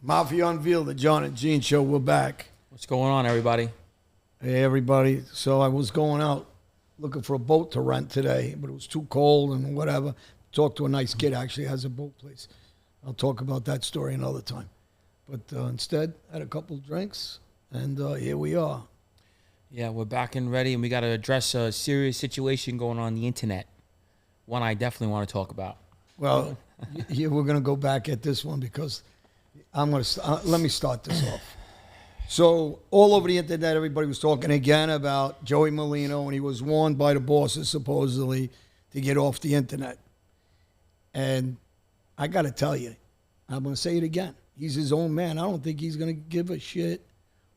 Mafia Unveiled, the John and Gene Show. We're back. What's going on, everybody? Hey, everybody. So I was going out looking for a boat to rent today, but it was too cold and whatever. Talked to a nice kid, actually has a boat place. I'll talk about that story another time. But instead, had a couple of drinks, and here we are. Yeah, we're back and ready, and we got to address a serious situation going on the internet. One I definitely want to talk about. Well, we're going to go back at this one because I'm going to let me start this off. So all over the internet, everybody was talking again about Joey Molino, and he was warned by the bosses supposedly to get off the internet. And I got to tell you, I'm going to say it again. He's his own man. I don't think he's going to give a shit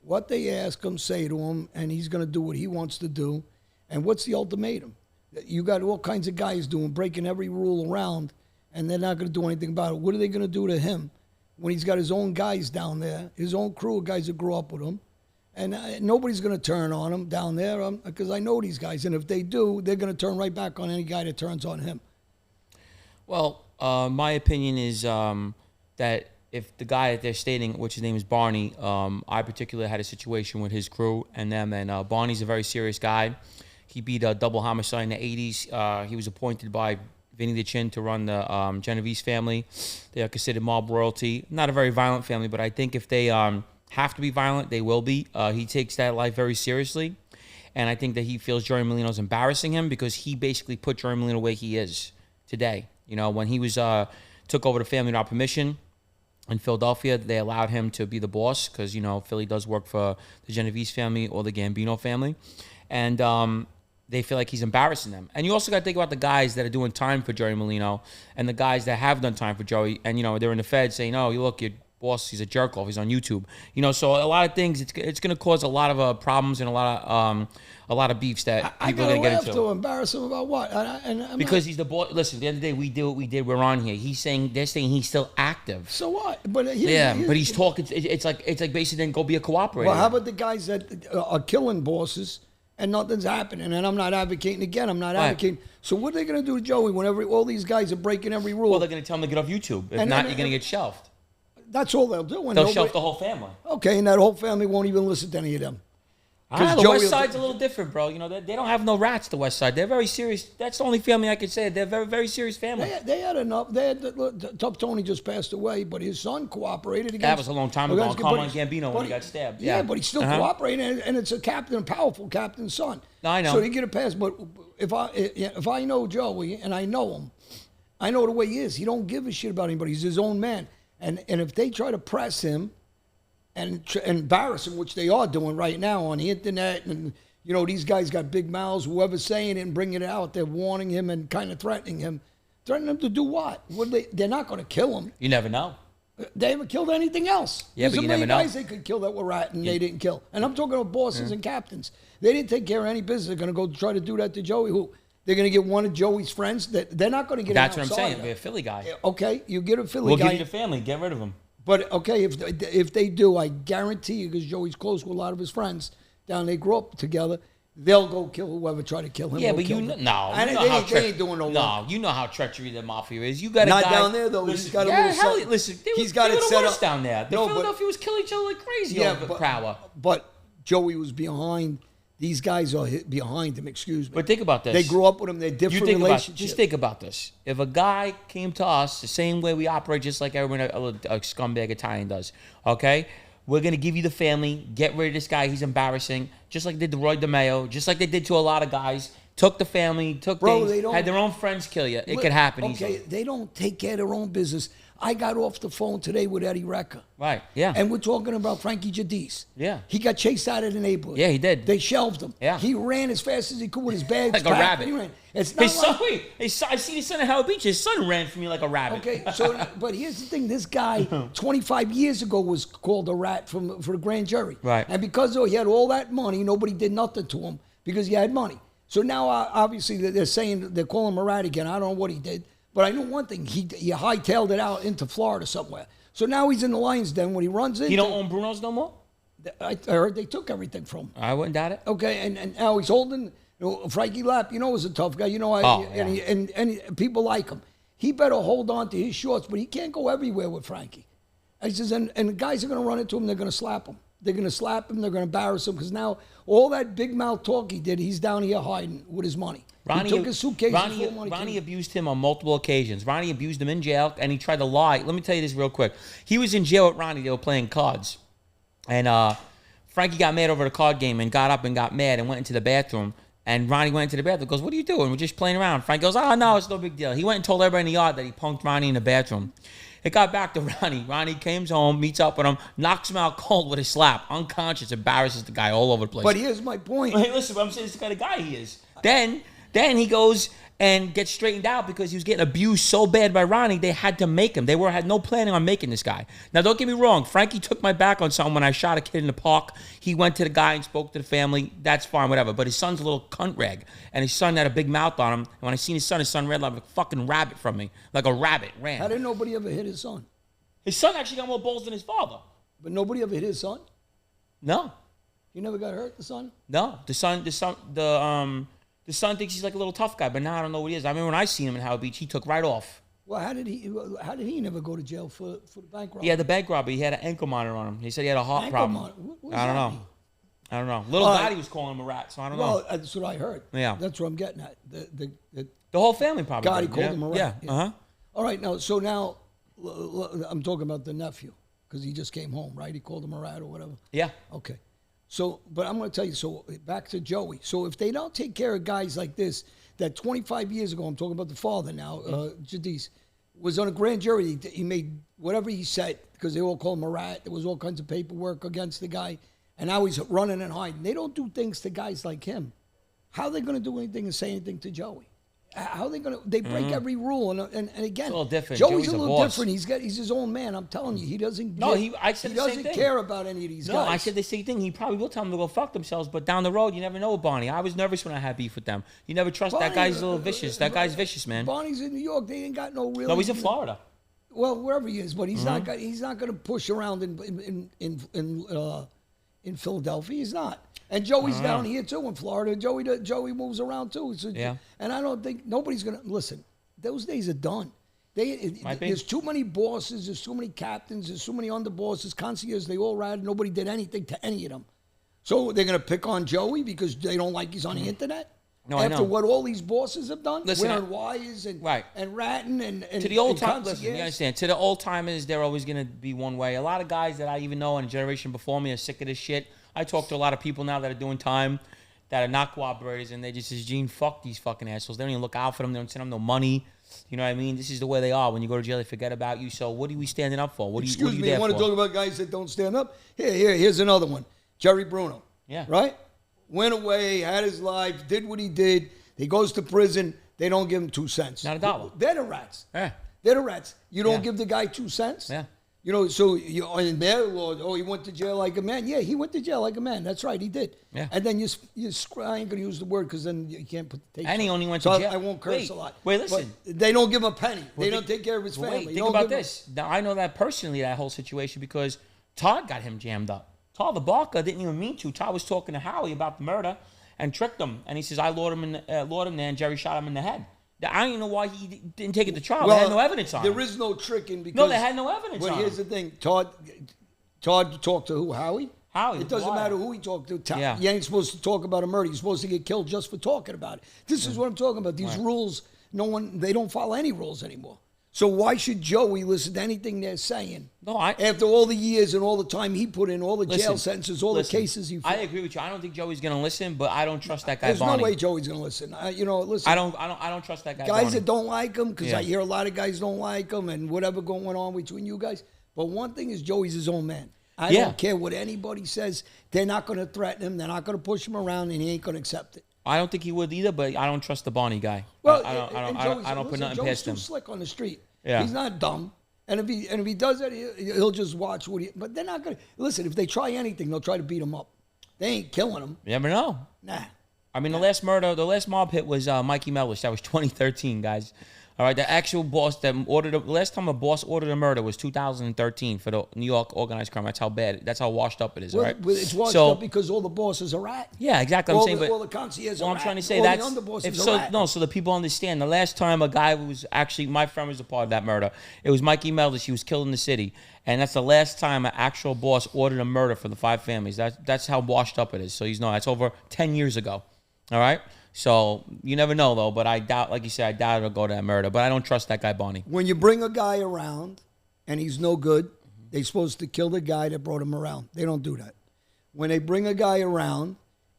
what they ask him, say to him, and he's going to do what he wants to do. And what's the ultimatum? You got all kinds of guys breaking every rule around, and they're not going to do anything about it. What are they going to do to him when he's got his own guys down there, his own crew of guys that grew up with him? And nobody's going to turn on him down there because I know these guys. And if they do, they're going to turn right back on any guy that turns on him. Well, my opinion is that if the guy that they're stating, which his name is Barney, I particularly had a situation with his crew and them, and Barney's a very serious guy. He beat a double homicide in the 80s. He was appointed by Vinny the Chin to run the Genovese family. They are considered mob royalty. Not a very violent family, but I think if they have to be violent, they will be. He takes that life very seriously, and I think that he feels Joey Molino's embarrassing him because he basically put Joey Molino where he is today. You know, when he was took over the family without permission in Philadelphia, they allowed him to be the boss because, you know, Philly does work for the Genovese family or the Gambino family. And they feel like he's embarrassing them. And you also got to think about the guys that are doing time for Joey Molino and the guys that have done time for Joey. And, you know, they're in the Fed saying, oh, look, your boss, he's a jerk-off. He's on YouTube. You know, so a lot of things, it's going to cause a lot of problems and a lot of beefs that people are going to get into. I got to embarrass him about what? Because he's the boss. Listen, at the end of the day, we did what we did. We're on here. They're saying he's still active. So what? But but he's talking. It's like basically then go be a cooperator. Well, how about the guys that are killing bosses and nothing's happening? And I'm not advocating again. I'm not advocating. So what are they going to do to Joey whenever all these guys are breaking every rule? Well, they're going to tell him to get off YouTube. If not, you're going to get shelved. That's all they'll do. They'll shelf the whole family. Okay, and that whole family won't even listen to any of them. The West Side's a little different, bro. You know, they don't have no rats, the West Side. They're very serious. That's the only family I can say. They're a very, very serious family. They had enough. Tough Tony just passed away, but his son cooperated against... That was a long time ago on Carmine Gambino when he got stabbed. Yeah, but he's still cooperating, and it's a powerful captain's son. No, I know. So they get a pass. But if I know Joey, and I know him, I know the way he is. He don't give a shit about anybody. He's his own man. And if they try to press him and embarrass him, which they are doing right now on the internet, and you know these guys got big mouths. Whoever's saying it and bringing it out, they're warning him and kind of threatening him. Threatening him to do what? They're not going to kill him. You never know. They haven't killed anything else. Yeah, There's but you never know. guys they could kill that were ratting, they didn't kill. And I'm talking about bosses and captains. They didn't take care of any business. They're going to go try to do that to Joey. Who? They're going to get one of Joey's friends. They're not going to get. That's what I'm saying. Be a Philly guy. Okay, you get a Philly guy. We'll give you the family. Get rid of him. But okay, if they do, I guarantee you, because Joey's close with a lot of his friends down, they grew up together. They'll go kill whoever tried to kill him. Yeah, but they ain't doing no. No, you know how treachery the mafia is. You got a not guy down there though. Listen, He's got a little something. Listen, he's got it set up down there. The Philadelphia was killing each other like crazy over Crowder. But Joey was behind. These guys are behind him. Excuse me. But think about this. They grew up with him. They're different relationships. Just think about this. If a guy came to us the same way we operate, just like everyone a scumbag Italian does, okay? We're going to give you the family. Get rid of this guy. He's embarrassing. Just like they did to Roy DeMeo. Just like they did to a lot of guys. Took the family. Had their own friends kill you. It could happen easily. Okay, they don't take care of their own business. I got off the phone today with Eddie Recca. Right, yeah. And we're talking about Frankie Jadis. Yeah. He got chased out of the neighborhood. Yeah, he did. They shelved him. Yeah. He ran as fast as he could with his bags. Like a rabbit. He ran. It's not I see his son at Howard Beach. His son ran from me like a rabbit. Okay, so, but here's the thing. This guy, 25 years ago, was called a rat for the grand jury. Right. And because he had all that money, nobody did nothing to him because he had money. So now, obviously, they're calling him a rat again. I don't know what he did. But I know one thing, he hightailed it out into Florida somewhere. So now he's in the lion's den when he runs in. He don't own Bruno's no more? I heard they took everything from him. I wouldn't doubt it. Okay, and now he's holding Frankie Lapp, was a tough guy. And people like him. He better hold on to his shorts, but he can't go everywhere with Frankie. He says, and the guys are going to run into him. They're going to slap him. They're going to slap him. They're going to embarrass him because now all that big mouth talk he did, he's down here hiding with his money. Ronnie, he took his suitcase full of money. Ronnie abused him on multiple occasions. Ronnie abused him in jail, and he tried to lie. Let me tell you this real quick. He was in jail with Ronnie. They were playing cards. And Frankie got mad over the card game and got up and got mad and went into the bathroom. And Ronnie went into the bathroom and goes, what are you doing? We're just playing around. Frank goes, oh, no, it's no big deal. He went and told everybody in the yard that he punked Ronnie in the bathroom. It got back to Ronnie. Ronnie comes home, meets up with him, knocks him out cold with a slap. Unconscious, embarrasses the guy all over the place. But here's my point. Hey, listen, I'm saying this is the kind of guy he is. Then he goes and gets straightened out because he was getting abused so bad by Ronnie, they had to make him. They had no planning on making this guy. Now, don't get me wrong. Frankie took my back on something when I shot a kid in the park. He went to the guy and spoke to the family. That's fine, whatever. But his son's a little cunt rag, and his son had a big mouth on him. And when I seen his son ran like a fucking rabbit from me. Like a rabbit ran. How did nobody ever hit his son? His son actually got more balls than his father. But nobody ever hit his son? No. He never got hurt, the son? No. The son thinks he's like a little tough guy, but now I don't know what he is. I remember when I seen him in Howard Beach, he took right off. Well, how did he never go to jail for the bank robbery? He had the bank robbery. He had an ankle monitor on him. He said he had a heart problem. I don't know. Little Gotti was calling him a rat, so I don't know. Well, that's what I heard. Yeah. That's what I'm getting at. The whole family probably Gotti did, called him a rat. Yeah. Uh-huh. All right, now, I'm talking about the nephew because he just came home, right? He called him a rat or whatever. Yeah. Okay. So, but I'm going to tell you, so back to Joey. So if they don't take care of guys like this, that 25 years ago, I'm talking about the father now, Jadis, was on a grand jury. He made whatever he said because they all called him a rat. There was all kinds of paperwork against the guy. And now he's running and hiding. They don't do things to guys like him. How are they going to do anything and say anything to Joey? How are they going to? They break every rule, and again, it's a little different. Joey's a little different. He's his own man. I'm telling you, he doesn't. No, I said he the same doesn't thing. care about any of these guys. No, I said the same thing. He probably will tell them to go fuck themselves, but down the road, you never know with Barney. I was nervous when I had beef with them. You never trust that guy's a little vicious. That guy's vicious, man. Barney's in New York. They ain't got no real. No, he's in Florida. Well, wherever he is, but he's not. He's not going to push around in Philadelphia. He's not. And Joey's down here too in Florida. Joey moves around too. So, yeah. And I don't think nobody's gonna listen. Those days are done. There's too many bosses. There's too many captains. There's too many underbosses, concierges. They all ran. Nobody did anything to any of them. So they're gonna pick on Joey because they don't like he's on the internet. No, I know. After what all these bosses have done, listen, wearing wires and ratting and to the old time. Listen, you understand? To the old timers, they're always gonna be one way. A lot of guys that I even know in a generation before me are sick of this shit. I talk to a lot of people now that are doing time that are not cooperators, and they just say, Gene, fuck these fucking assholes. They don't even look out for them. They don't send them no money. You know what I mean? This is the way they are. When you go to jail, they forget about you. So what are we standing up for? What are you Excuse me, there you want for? to talk about guys that don't stand up? Here's another one. Jerry Bruno. Yeah. Right? Went away, had his life, did what he did. He goes to prison. They don't give him 2 cents. Not a dollar. They're the rats. Yeah. They're the rats. You don't give the guy 2 cents? Yeah. You know, so in their law, he went to jail like a man. Yeah, he went to jail like a man. That's right, he did. Yeah. And then I ain't going to use the word because then you can't put the tape. And he only went to jail. I won't curse a lot. Wait, listen. But they don't give him a penny. They don't take care of his family. Wait, think about this. Now, I know that personally, that whole situation, because Todd got him jammed up. Todd the Barker didn't even mean to. Todd was talking to Howie about the murder and tricked him. And he says, I lured him there, and Jerry shot him in the head. I don't even know why he didn't take it to trial. Well, they had no evidence on it. There is no tricking because... No, they had no evidence on it. But here's the thing. Todd talked to who? Howie? Howie. It doesn't matter who he talked to. Yeah. You ain't supposed to talk about a murder. You're supposed to get killed just for talking about it. This is what I'm talking about. These rules, they don't follow any rules anymore. So why should Joey listen to anything they're saying? No, after all the years and all the time he put in, all the jail sentences, all the cases he fought. I agree with you. I don't think Joey's going to listen, but I don't trust that guy. There's Barney. no way Joey's going to listen. Listen. I don't trust that guy. Guys Barney. that don't like him, because I hear a lot of guys don't like him, and whatever going on between you guys. But one thing is, Joey's his own man. I don't care what anybody says. They're not going to threaten him. They're not going to push him around, and he ain't going to accept it. I don't think he would either, but I don't trust the Barney guy. Well, I don't put nothing past him. Joey's too slick on the street. Yeah. He's not dumb. And if he does that, he'll just watch what he... But they're not going to... Listen, if they try anything, they'll try to beat him up. They ain't killing him. You never know. Nah. I mean, the last mob hit was Mikey Mellish. That was 2013, guys. All right, the actual boss that ordered the last time a boss ordered a murder was 2013 for the New York organized crime. That's how bad. That's how washed up it is. Well, right? it's washed up because all the bosses are rat. Yeah, exactly. I'm all saying, the, but all the concierges are well, I'm rat. trying to say all that's the underbosses if are so. rat. No, so the people understand. The last time a guy was actually my friend was a part of that murder. It was Mikey Meldish. He was killed in the city, and that's the last time an actual boss ordered a murder for the 5 families. That's how washed up it is. So that's over 10 years ago. All right. So you never know though, but I doubt, like you said, I doubt it'll go to that murder. But I don't trust that guy Barney. When you bring a guy around and he's no good, they're supposed to kill the guy that brought him around. They don't do that. When they bring a guy around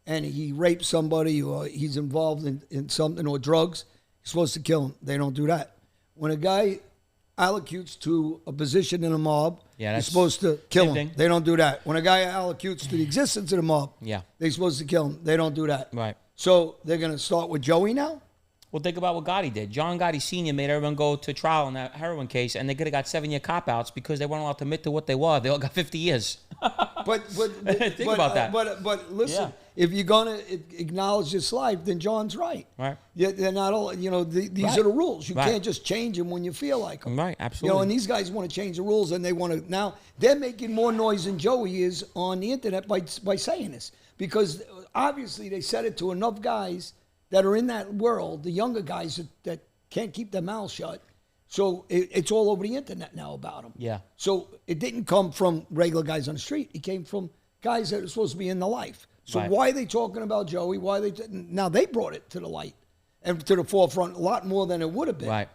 and he rapes somebody or he's involved in something or drugs, you're supposed to kill him. They don't do that. When a guy allocutes to a position in a mob, you're supposed to kill him. They don't do that. When a guy allocutes to the existence of the mob, they're supposed to kill him. They don't do that. Right. So they're going to start with Joey now? Well, think about what Gotti did. John Gotti Sr. made everyone go to trial in that heroin case, and they could have got 7-year cop-outs because they weren't allowed to admit to what they were. They all got 50 years. Think about that. But listen, if you're going to acknowledge this life, then John's right. Right. They're not all, these are the rules. You can't just change them when you feel like them. Right, absolutely. And these guys want to change the rules, and they want to, now, they're making more noise than Joey is on the internet by saying this. Because obviously they said it to enough guys that are in that world, the younger guys that can't keep their mouths shut. So it's all over the internet now about them. Yeah. So it didn't come from regular guys on the street. It came from guys that are supposed to be in the life. So why are they talking about Joey? Now they brought it to the light and to the forefront a lot more than it would have been. Right.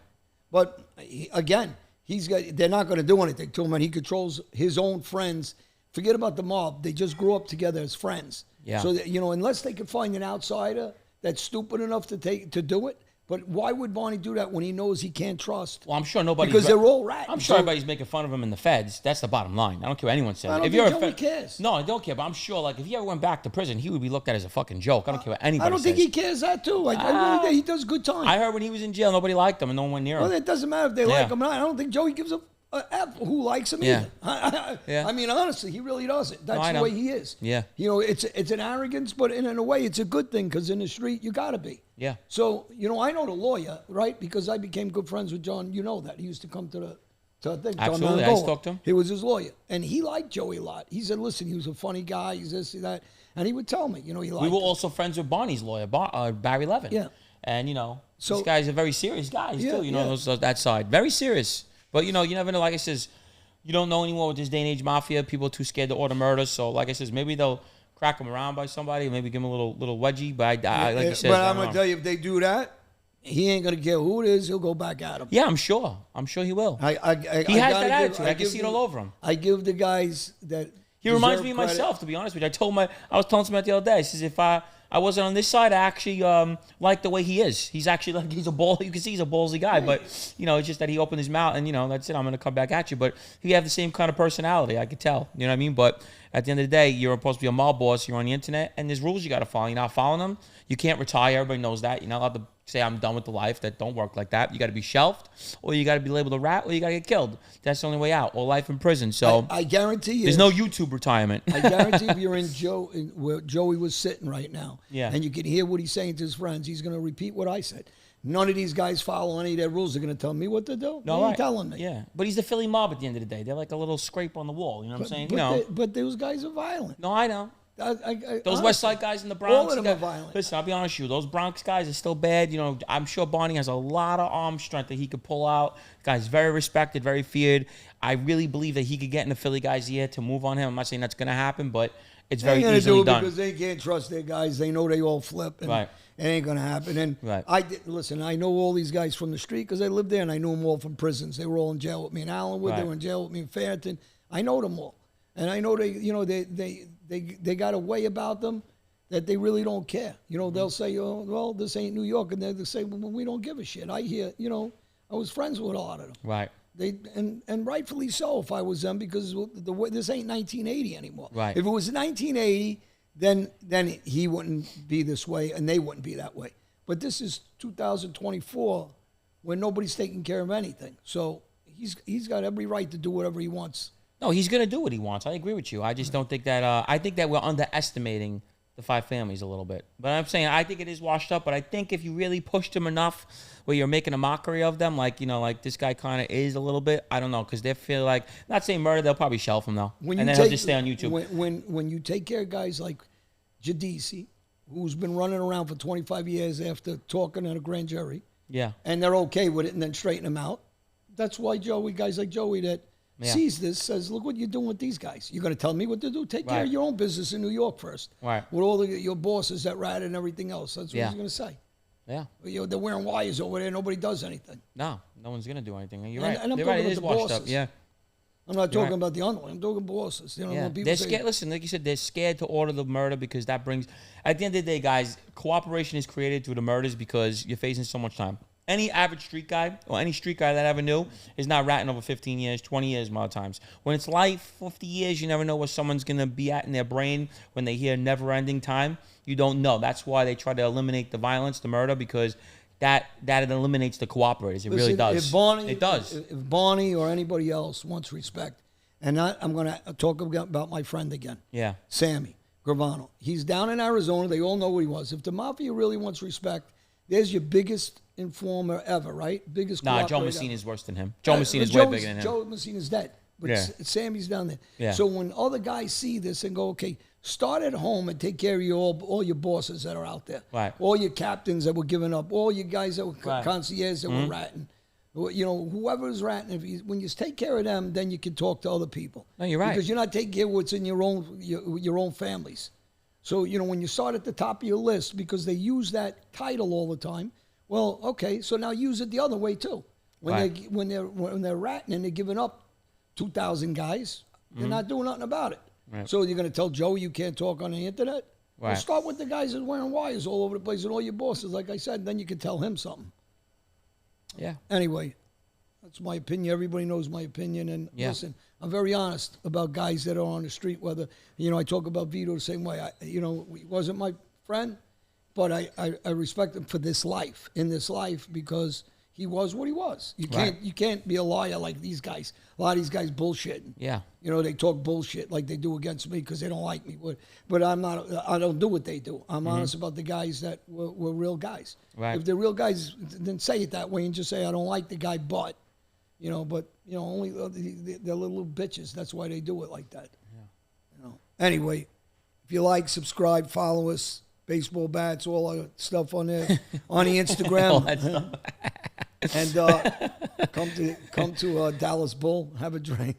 But again, they're not going to do anything to him, and he controls his own friends. Forget about the mob. They just grew up together as friends. Yeah. So that, unless they could find an outsider that's stupid enough to do it. But why would Barney do that when he knows he can't trust? Well, I'm sure nobody. Because they're all rats. I'm sure everybody's making fun of him in the feds. That's the bottom line. I don't care what anyone says. I don't think Joey cares. No, I don't care. But I'm sure, like, if he ever went back to prison, he would be looked at as a fucking joke. I don't care what anybody says. I don't think he cares that too. I really think he does good time. I heard when he was in jail, nobody liked him and no one went near him. Well, it doesn't matter if they like him or not. I don't think Joey gives a F who likes him either. I mean, honestly, he really doesn't. That's the way he is. Yeah. It's an arrogance, but in a way, it's a good thing because in the street, you got to be. Yeah. So, I know the lawyer, right? Because I became good friends with John. You know that. He used to come to the thing. Absolutely. I talked to him. He was his lawyer. And he liked Joey a lot. He said, listen, he was a funny guy. He's this, that. And he would tell me, he liked We were also friends with Barney's lawyer, Barry Levin. Yeah. And, these guys are very serious guys, too. That side. Very serious. But, you never know. Like I says, you don't know anymore with this day and age mafia. People are too scared to order murder. So, like I says, maybe they'll crack him around by somebody, maybe give him a little wedgie. But like you said, but I'm gonna tell you, if they do that, he ain't gonna care who it is. He'll go back at him. Yeah, I'm sure. I'm sure he will. He has that attitude. I can see it all over him. I give the guys that. He reminds me of myself, to be honest with you. I was telling somebody the other day. I says if I wasn't on this side, I actually like the way he is. He's actually like he's a ball. You can see he's a ballsy guy, but it's just that he opened his mouth and that's it. I'm gonna come back at you, but he have the same kind of personality. I could tell. You know what I mean? But at the end of the day, you're supposed to be a mob boss. You're on the internet, and there's rules you got to follow. You're not following them. You can't retire. Everybody knows that. You're not allowed to say I'm done with the life. That don't work like that. You got to be shelved, or you got to be labeled a rat, or you got to get killed. That's the only way out. Or life in prison. So I guarantee you, there's no YouTube retirement. I guarantee if you're in where Joey was sitting right now, and you can hear what he's saying to his friends, he's going to repeat what I said. None of these guys follow any of their rules. They're going to tell me what to do. No, they ain't telling me. Yeah, but he's the Philly mob at the end of the day. They're like a little scrape on the wall. You know what I'm saying? But those guys are violent. No, I know. Those West Side guys in the Bronx. All of them are violent. Listen, I'll be honest with you. Those Bronx guys are still bad. I'm sure Barney has a lot of arm strength that he could pull out. The guy's very respected, very feared. I really believe that he could get in the Philly guy's ear to move on him. I'm not saying that's going to happen, but it's very easily done. Because they can't trust their guys. They know they all flip. And it ain't going to happen. And I know all these guys from the street because I lived there, and I knew them all from prisons. They were all in jail with me in Allenwood. They were in jail with me in Fairton. I know them all. And I know they got a way about them that they really don't care. They'll say, oh, well, this ain't New York. And they'll say, well, we don't give a shit. I hear, I was friends with a lot of them. Right. And rightfully so if I was them because this ain't 1980 anymore. Right. If it was 1980, then he wouldn't be this way and they wouldn't be that way. But this is 2024 when nobody's taking care of anything. So he's got every right to do whatever he wants. No, he's going to do what he wants. I agree with you. I just don't think that I think that we're underestimating the five families a little bit. But I'm saying I think it is washed up. But I think if you really pushed them enough, where you're making a mockery of them, like like this guy kind of is a little bit. I don't know, because they feel like, not saying murder, they'll probably shelf him though, and then he'll just stay on YouTube. When you take care of guys like Jadisi, who's been running around for 25 years after talking at a grand jury, Yeah. and they're okay with it, and then straighten them out. That's why guys like Joey that sees this says, look what you're doing with these guys. You're going to tell me what to do? Take care of your own business in New York first. Right. With all your bosses that rat and everything else. That's what he's going to say. Yeah. They're wearing wires over there. Nobody does anything. No one's going to do anything. You're right. And I'm You're talking right. It is about the washed bosses. up. Yeah. I'm not talking about the underling. I'm talking bosses. When people They're say, scared. Listen, like you said, they're scared to order the murder because that brings. At the end of the day, guys, cooperation is created through the murders because you're facing so much time. Any average street guy or any street guy that I ever knew is not ratting over 15 years, 20 years, a lot of times. When it's life, 50 years, you never know where someone's going to be at in their brain when they hear never-ending time. You don't know. That's why they try to eliminate the violence, the murder, because that eliminates the cooperators. It really does. It does. If Barney or anybody else wants respect, and I'm going to talk about my friend again. Yeah. Sammy Gravano. He's down in Arizona. They all know who he was. If the mafia really wants respect, there's your biggest informer ever, right? Biggest Nah, Joe cooperator Messina is ever. worse than him. Joe Messina is way bigger than him. Joe Messina's dead. But Sammy's down there. Yeah. So when other guys see this and go, okay, start at home and take care of all your bosses that are out there. Right. All your captains that were giving up. All your guys that were Right. concierges that were ratting. Whoever's ratting. When you take care of them, then you can talk to other people. No, you're right. Because you're not taking care of what's in your own families. So, when you start at the top of your list, because they use that title all the time, well, okay, so now use it the other way too. When they're ratting and they're giving up 2,000 guys, they're not doing nothing about it. Right. So you're going to tell Joe you can't talk on the internet? Right. Well, start with the guys that are wearing wires all over the place and all your bosses, like I said, then you can tell him something. Yeah. Anyway, that's my opinion. Everybody knows my opinion. And listen, I'm very honest about guys that are on the street, whether, I talk about Vito the same way. He wasn't my friend, but I respect him for in this life, because he was what he was. You can't be a liar like these guys. A lot of these guys bullshitting. Yeah. They talk bullshit like they do against me because they don't like me. But I don't do what they do. I'm honest about the guys that were real guys. Right. If they're real guys, then say it that way and just say, I don't like the guy, but only they're little bitches. That's why they do it like that. Yeah. Anyway, if you like, subscribe, follow us. Baseball bats, all our stuff on there, on the Instagram. All that stuff. And come to Dallas Bull, have a drink.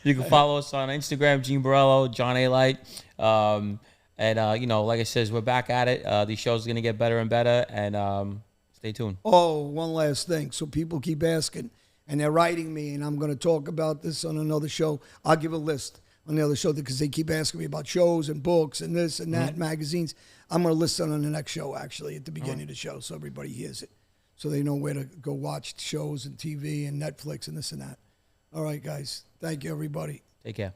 You can follow us on Instagram, Gene Borello, John Alite. Like I said, we're back at it. These shows are going to get better and better, and stay tuned. Oh, one last thing. So people keep asking, and they're writing me, and I'm going to talk about this on another show. I'll give a list on the other show because they keep asking me about shows and books and this and that, magazines. I'm going to list it on the next show, actually, at the beginning of the show, so everybody hears it. So they know where to go watch shows and TV and Netflix and this and that. All right, guys. Thank you, everybody. Take care.